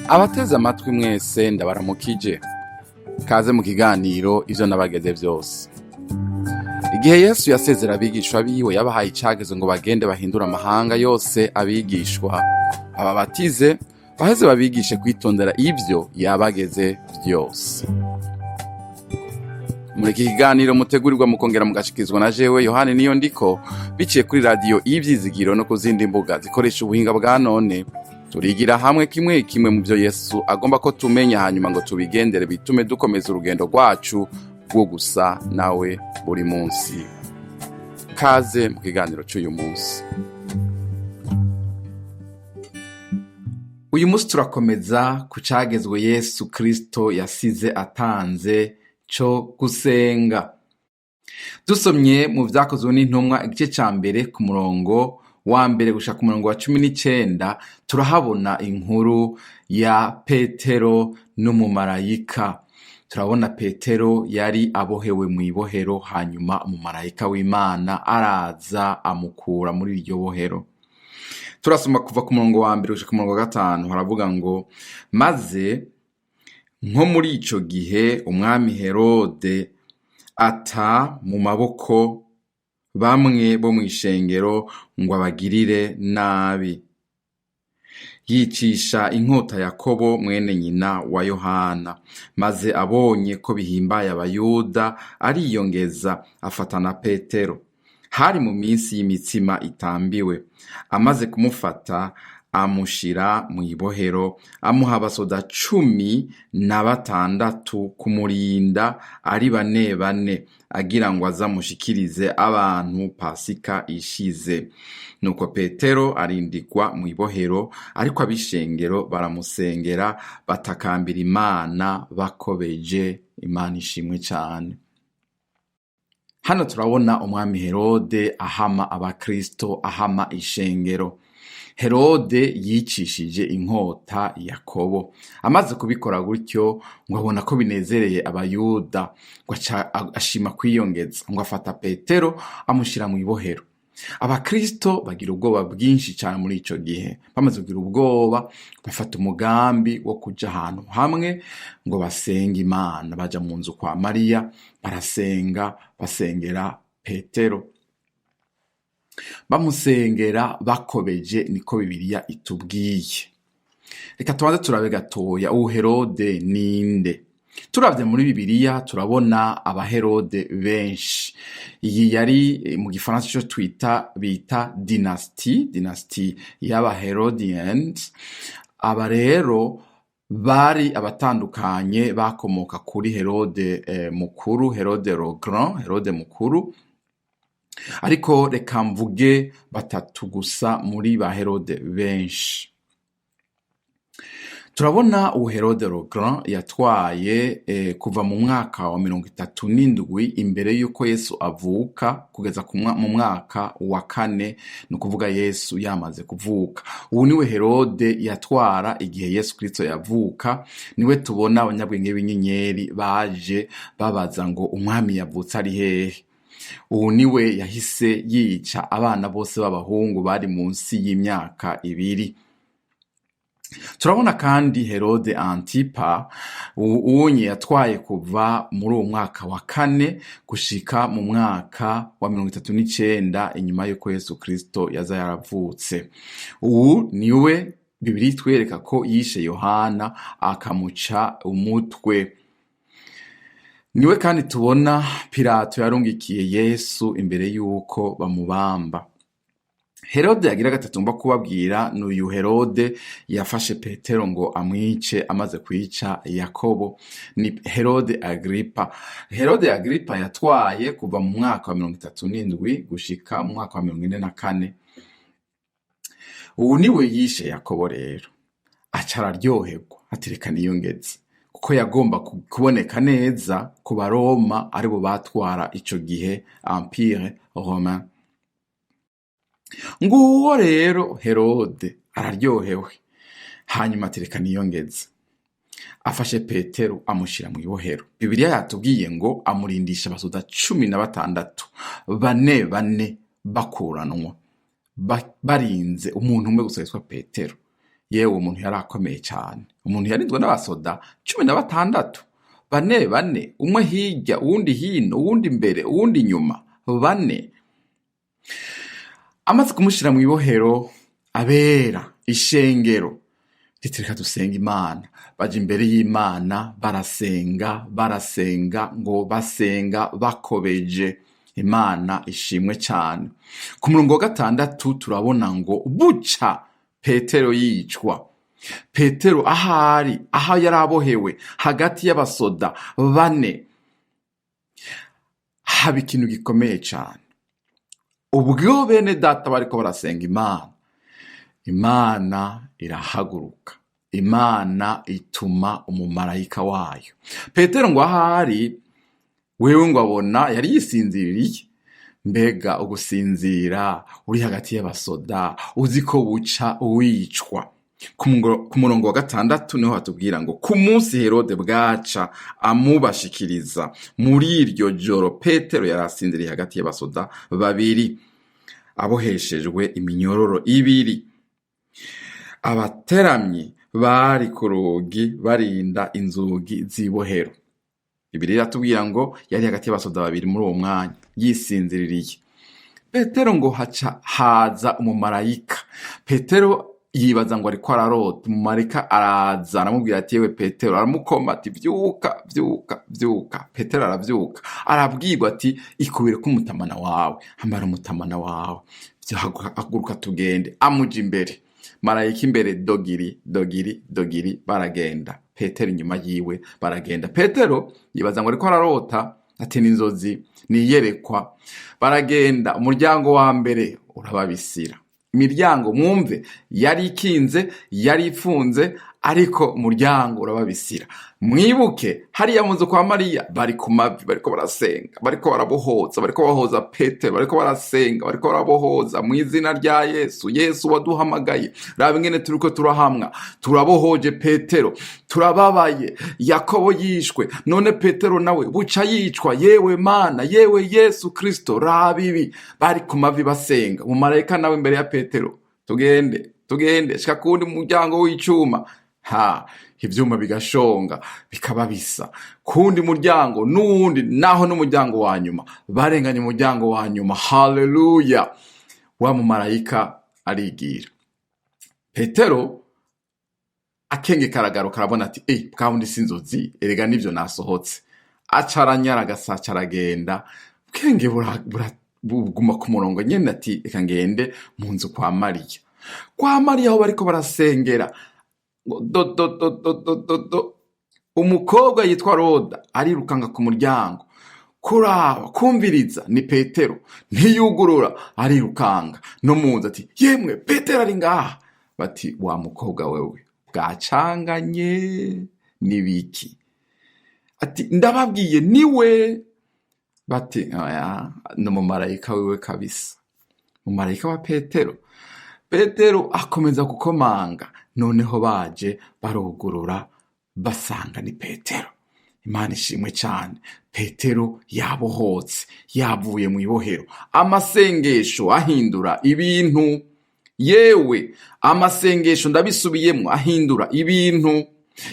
Abateze amatwi mwese ndabaramukije. Kaze mu kiganiro ivyo nabageze vyose. Igihe Yesu yasezera abigishwa biwe yabahaye icagezo ngo bagende bahindura amahanga yose abigishwa, ababatize, baheze babigishe kwitondera ivyo yabageze vyose. Muri iki kiganiro mutegurirwa mukongera mugashikizwa na jewe Yohani Niyondiko, biciye kuri radio Ivyizigiro no ku zindi mbuga zikoresha ubuhinga bwa none. Turigira hamwe kimwe kimwe mu byo Yesu agomba ko tumenya, hanyuma ngo tubigendere bitume dukomeza urugendo rwacu rwo gusa nawe buri munsi. Kaze mu kiganiro cy'uyu munsi. Uyu munsi turakomeza ku cagezwe Yesu Kristo yasize atanze cyo gusenga. Dusomye mu vyakozwe n'intumwa igice ca mbere ku murongo wa mbere gushaka umurongo wa 19, turahabona inkuru ya Petero n'umumarayika. Turabona Petero yari abohewe mu ibohero, hanyuma umumarayika w'Imana araza amukura muri iryo bohero. Turasoma kuva ku murongo wa mbere gushaka umurongo wa 5, haravuga ngo maze nko muri ico gihe umwami Herode ata mu maboko bamwe bo mw'ishengero ngo abagirire nabi, yicisha inkota Yakobo mwene nyina wa Yohana. Maze abonye ko bihimbaye abayuda ariyongeza afatana Petero. Hari mu minsi y'imitsima itambiwe. Amaze kumufata amushira mu ibohero, amuha abasoda 16 kumurinda ari bane agira ngo azamushikirize abantu Pasika ishize. Nuko Petero arindirwa mu ibohero, ariko abishengero baramusengera batakambira Imana bakobeje. Imana ishimwe cyane. Hano turabona umwami Herode ahama abakristo, ahama ishengero. Herode yicishije inkota Yakobo. Amaze kubikora gutyo ngo abona ko binezereye abayuda, ngo ashima kwiyongeza, ngo afata Petero amushira mu ibohero. Abakristo bagira ubwoba bwinshi cyane muri ico gihe. Bamaze kugira ubwoba, bafata umugambi wo kuja ahantu hamwe ngo basenge Imana. Baja mu nzu kwa Mariya barasenga, basengera Petero. Bamusengera bakobeje, niko Bibiliya itubwiye. Reka tubanze turabe gatoya Herode ninde. Turavye muri Bibiliya turabona abaherode benshi. Iyi yari mu gifaransa cyo bita dynasty y'abaherodians. Aba rero bari abatandukanye bakomoka kuri Herode mukuru, Herode le Grand, Herode mukuru. Ariko reka mvuge batatu gusa muri ba Herode benshi. Turabona Herode le Grand yatwaye kuva mu mwaka wa 37 imbere yuko Yesu avuka kugeza mu mwaka wa 4, no kuvuga Yesu yamaze kuvuka. Ubu niwe Herode yatwara igihe Yesu Kristo yavuka. Niwe tubona abanyabwenge b'inyenyeri baje babaza ngo umwami yavutse ari hehe. Ubu niwe yahise yica abana bose b'abahungu bari munsi y'imyaka 2. Turabona kandi Herode Antipa, uwunye yatwaye kuva muri uwo mwaka wa 4 gushika mu mwaka wa 39 inyuma yuko Yesu Kristo yaza yaravutse. Ubu niwe Bibiliya itwereka ko yishe Yohana akamuca umutwe. Niwe kandi tubona Pilato yarungikiye Yesu imbere yuko bamubamba. Herode yagira gatatu mba kubabwira n'uyu Herode yafashe Petero ngo amwice amaze kwica Yakobo. Ni Herode Agripa. Herode Agripa yatwaye kuva mu mwaka wa 37 gushika mu mwaka wa 44. Ubu niwe yishe Yakobo rero. Acararyoherwa atireka niyongeze, kuko yagomba kuboneka neza ku Baroma aribo batwara ico gihe Empire Romain. Nguwo rero Herode araryohewe, hanyuma atireka niyongeze, afashe Petero amushira mu ibohero. Bibiliya yatubwiye ngo amurindisha abasoda 16 bane bakuranwa barinze umuntu umwe gusa yitwa Petero. yewe umuntu yari akomeye cyane. Umuntu yarinzwe n'abasoda 16, bane bane, umwe hirya uwundi hino uwundi imbere uwundi inyuma, bane. Amaze kumushira mu ibohero, abera ishengero reka dusenga Imana, baje imbere y'Imana barasenga ngo basenga bakobeje. Imana ishimwe cyane. Ku murongo wa 6 turabona ngo buca Petero yicwa. Petero aho yari abohewe hagati y'abasoda 4, haba ikintu gikomeye cyane. Ubwo bene data bariko barasenga Imana irahaguruka. Imana ituma umumarayika wayo. Petero ngo ahari wewe ngo abona yari yisinziriye. Mbega ugusinzira uri hagati y'abasoda uzi ko buca wicwa. Ku murongo wa 6 niho hatubwira ngo ku munsi Herode bwaca amubashikiriza, muri iryo joro Petero yarasinziriye hagati y'abasoda 2 aboheshejwe iminyororo 2. Abateramyi bari ku rugi barinda inzugi z'ibohero. Bibiliya iratubwira ngo yari hagati y'abasoda 2 muri uwo mwanya yisinziririye. Petero ngo haza umumarayika. Petero yibaza ngo ariko ararota. Umumarayika araza aramubwira ati yewe Petero, aramukoma ati vyuka. Petero aravyuka, arabwirwa ati ikubire ku mutamana wawe, hambara umutamana wawe, haguruka tugende. Amuja imbere, marayika imbere, dogiri baragenda. Petero inyuma yiwe baragenda. Petero yibaza ngo ariko ararota, ati n'inzozi niyerekwa. Baragenda, umuryango wa mbere urababisira. Imiryango mwumve yari ikinze, yari ifunze, ariko umuryango urababisira. Mwibuke hariya mu nzu kwa Mariya bari ku mavi, bariko barasenga, bariko barabohoza, bariko bahoza Petero, bariko barasenga, bariko barabohoza mu izina rya Yesu. Yesu waduhamagaye, raba ingene turiko turahamwa, turabohoje Petero, turababaye. Yakobo yishwe, none Petero nawe buca yicwa. Yewe Mana, yewe Yesu Kristo, raba ibi. Bari ku mavi basenga. Umumarayika nawe imbere ya Petero, tugende shika kundi muryango w'icuma. Ivyuma bigashonga bikaba bisa. Kundi muryango n'uwundi, naho n'umuryango wa nyuma barenganye umuryango wa nyuma. Haleluya! Wa mumarayika arigira. Petero akenge karagaruka, arabona ati bwawundi sinzozi, erega nivyo nasohotse. Acaranyara agasaca aragenda. Bwenge buguma ku murongo nyene, ati reka ngende mu nzu kwa Mariya. Kwa Mariya aho bariko barasengera, umukobwa yitwa Roda arirukanga ku muryango kuraba kumviriza. Ni Petero, ntiyugurura, arirukanga no munzu ati yemwe Petero ari ngaha. Bati wa mukobwa wewe bwacanganye nibiki? Ati ndababwiye niwe. Bati no mumarayika wewe kabisa, mumarayika wa Petero. Petero akomeza gukomanga, noneho baje barugurura basanga ni Petero. Imana ishimwe cyane. Petero yabohotse, yavuye mu ibohero. Amasengesho ahindura ibintu. Yewe amasengesho ndabisubiyemo ahindura ibintu.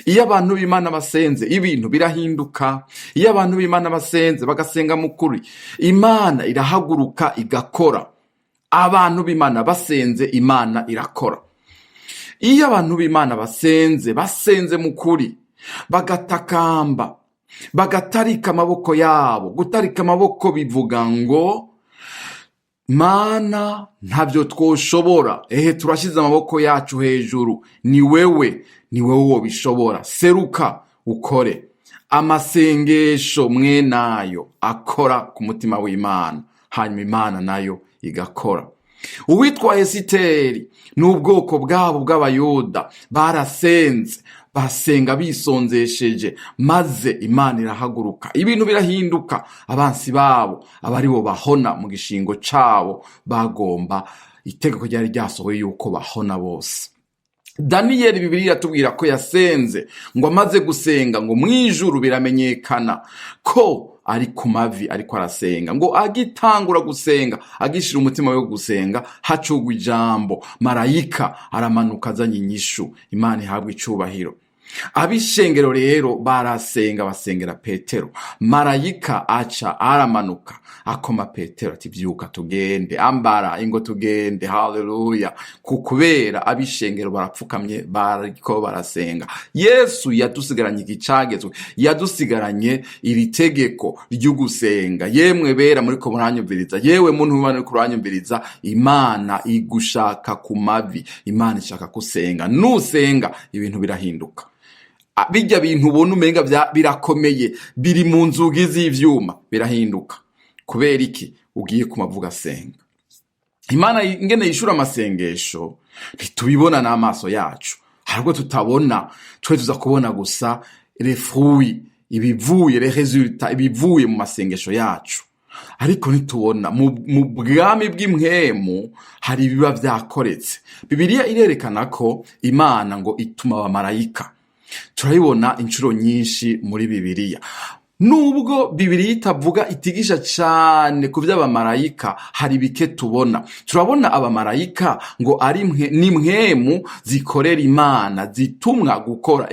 Iyo abantu b'Imana basenze, ibintu birahinduka. Iyo abantu b'Imana basenze bagasenga mu kuri, Imana irahaguruka igakora. Abantu b'Imana basenze, Imana irakora. Iyo abantu b'Imana basenze mu kuri, bagatakamba, bagatarika amaboko yabo. Gutarika amaboko bivuga ngo Mana ntavyo twoshobora, turashize amaboko yacu hejuru, ni wewe wo bishobora. Seruka ukore. Amasengesho mwenayo akora ku mutima w'Imana, hanyuma Imana nayo igakora. Uwitwa Esiteri n'ubwoko bwabo bw'abayuda barasenze, basenga bisonzesheje, maze Imana irahaguruka, ibintu birahinduka. Abansi babo abari bo bahona mu gishingo cabo, bagomba itegeko ryari ryasohoye yuko bahona bose. Daniyeli Bibiliya tubwira ko yasenze, ngo amaze gusenga ngo mwijuru biramenyekana ko ari ku mavi ariko arasenga, ngo agitangura gusenga, agishira umutima we gusenga, hacugwa ijambo, marayika aramanuka azanye inyishu. Imana ihabwa icubahiro. Ab'ishengero rero barasenga, basengera Petero. Marayika aca aramanuka akoma Petero ati vyuka tugende, ambara ingo tugende. Haleluya! Kubera ab'ishengero barapfukamye bariko barasenga. Yesu yadusigaranye igicagezwe, yadusigaranye iri tegeko ry'ugusenga. Yemwe bera muriko muranyumviriza, yewe muntu muriko muranyumviriza, Imana igushaka ku mavi, Imana ishaka kusenga. Nusenga ibintu birahinduka. Bijya bintu ubona umenga birakomeye, biri mu nzugi z'ivyuma, birahinduka. Kubera iki? Ugiye kumavuga senga. Imana ingene yishura amasengesho ntitubibona n'amaso yacu, ahubwo tutabona, twe tuza kubona gusa les fruits, ibivuye, les résultats, ibivuye mu masengesho yacu. Ariko ntitubona mu bwami bw'impwemu hari ibiba vyakoretse. Bibiliya irerekana ko Imana ngo ituma abamarayika. Turabibona inshuro nyinshi muri Bibiliya. Nubwo Bibiliya itavuga itigisha cyane ku vy'abamarayika, hari bike tubona. Turabona abamarayika ngo ari n'impwemu zikorera Imana, zitumwa gukora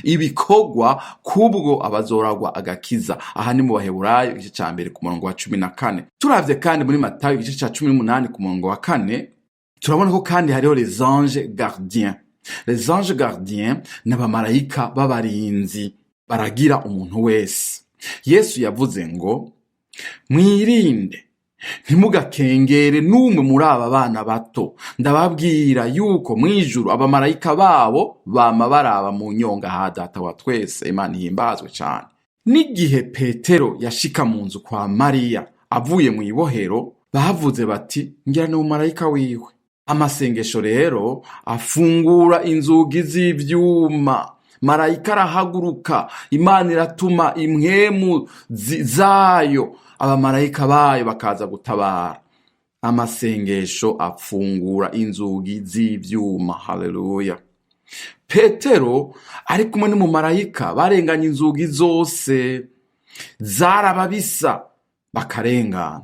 ibikorwa kubwo abazoragwa agakiza. Aha ni mu Baheburayo igice ca mbere ku murongo wa 14. Turavye kandi muri Matayo igice ca 18 ku murongo wa 4, turabona ko kandi hariho les anges gardiens. Les anges gardiens n'abamarayika b'abarinzi baragira umuntu wese. Yesu yavuze ngo mwirinde ntimugakengere n'umwe muri aba bana bato, ndababwira yuko mwijuru abamarayika babo bama baraba mu nyonga ha Data wa twese. Imana ihimbazwe cyane. N'igihe Petero yashika mu nzu kwa Mariya avuye mu ibohero, bavuze bati ngira ni umumarayika wiwe. Amasengesho rero afungura inzugi z'ivyuma. Marayika arahaguruka, Imana iratuma impwemu zayo, abamarayika bayo bakaza gutabara. Amasengesho afungura inzugi z'ivyuma. Haleluya! Petero ari kumwe n'umumarayika barenganye inzugi zose, zarababisa bakarengana.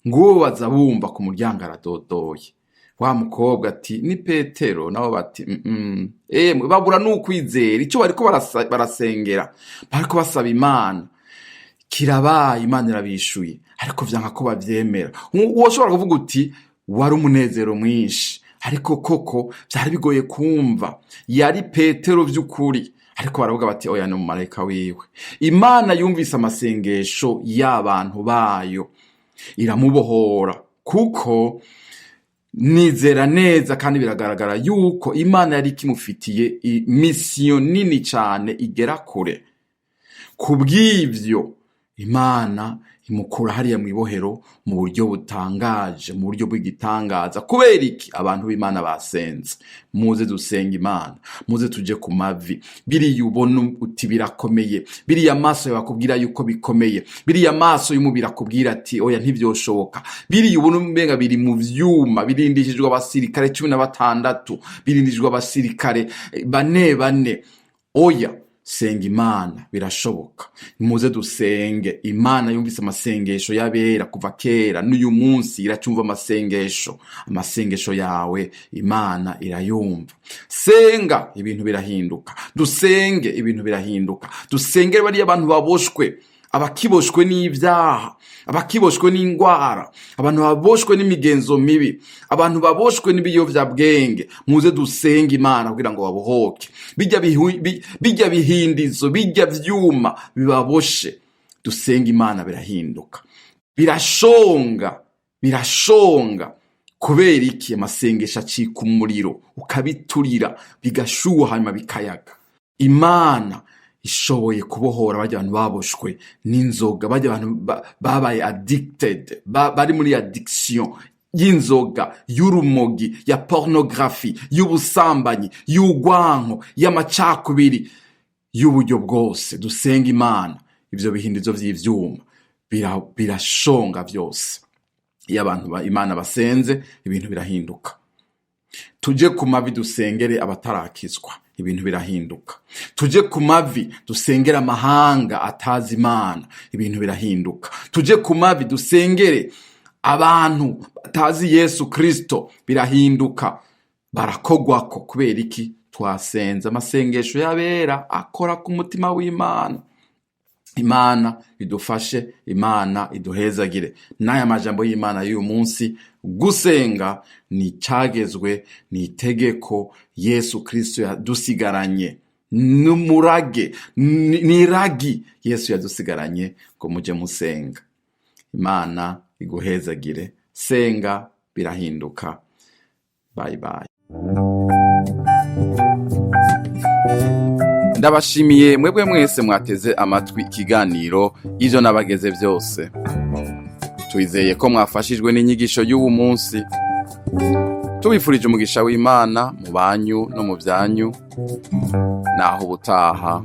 Nguwo baza bumva ku muryango aradodoye. Wa mukobwa ati ni Petero, nabo bati babura n'ukwizera. Icyo bariko barasengera, bariko basaba Imana kirabaye, Imana irabishuye, ariko vyanka ko bavyemera. Woshobora kuvuga uti wari umunezero mwinshi, ariko koko vyari bigoye kumva. Yari Petero vy'ukuri, ariko baravuga bati oya ni umumarayika wiwe. Imana yumvise amasengesho y'abantu bayo, iramubohora, kuko nizera neza kandi biragaragara yuko Imana yari kimufitiye mission nini cyane igera kure. Kubw'ivyo Imana imukura hariya mu ibohero mu buryo butangaje, mu buryo bw'igitangaza. Kubera iki? Abantu b'Imana basenze. Muze dusenga Imana, muze tuje ku mavi. Biriya ubona uti birakomeye, biriya amaso yakubwira yuko bikomeye, biriya amaso y'umubiri akubwira ati oya ntivyoshoboka, biriya ubona umenga biri mu vyuma, birindishijwe abasirikare 16, birindishijwe abasirikare bane. Oya, senga Imana, birashoboka. Muze dusenge. Imana yumvise amasengesho y'abera kuva kera, n'uyu munsi iracumva amasengesho yawe Imana irayumva. Senga, ibintu birahinduka. Dusenge, ibintu birahinduka. Dusenge bari abantu baboshwe, abakiboshwe n'ivyaha, abakiboshwe n'ingwara, abantu baboshwe n'imigenzo mibi, abantu baboshwe n'ibiyovyabwenge. Muze dusenga Imana kugira ngo babohoke. Bijya bihindizo, bijya vyuma bibaboshe, dusenga Imana birahinduka. Birashonga. Kubera iki? Amasengesho acika umuriro, ukabiturira, bigashuha hanyuma bikayaga. Imana ishoboye kubohora bajya abantu baboshwe n'inzoga, bajya abantu babaye addicted, bari muri addiction y'inzoga, y'urumogi, ya pornography, y'ubusambanyi, y'ugwanko, y'amacakubiri, y'uburyo bwose. Dusenga Imana, ivyo bihindizo vy'ivyuma birashonga vyose. Iyo abantu Imana basenze, ibintu birahinduka. Tuje ku mavi dusengere abatarakizwa. ibintu birahinduka. Tuje ku mavi dusengera amahanga atazi Imana, ibintu birahinduka. Tuje ku mavi dusengere abantu batazi Yesu Kristo, birahinduka. Barakogwako kubera iki? Twasenze. Amasengesho y'abera akora ku mutima w'Imana. Imana idufashe, Imana iduhezagire. N'aya majambo y'Imana y'uyu munsi, gusenga ni cyagezwe, ni itegeko Yesu Kristo yadusigaranye, n'umurage, n'iragi Yesu yadusigaranye ngo muje musenga. Imana iguhezagire. Senga, birahinduka. Bye bye. Ndabashimiye mwebwe mwese mwateze amatwi ikiganiro ivyo nabageze byose. Twizeye ko mwafashijwe n'inyigisho y'ubu munsi. Tubifurije umugisha w'Imana mu banyu no mu byanyu. Naho ubutaha.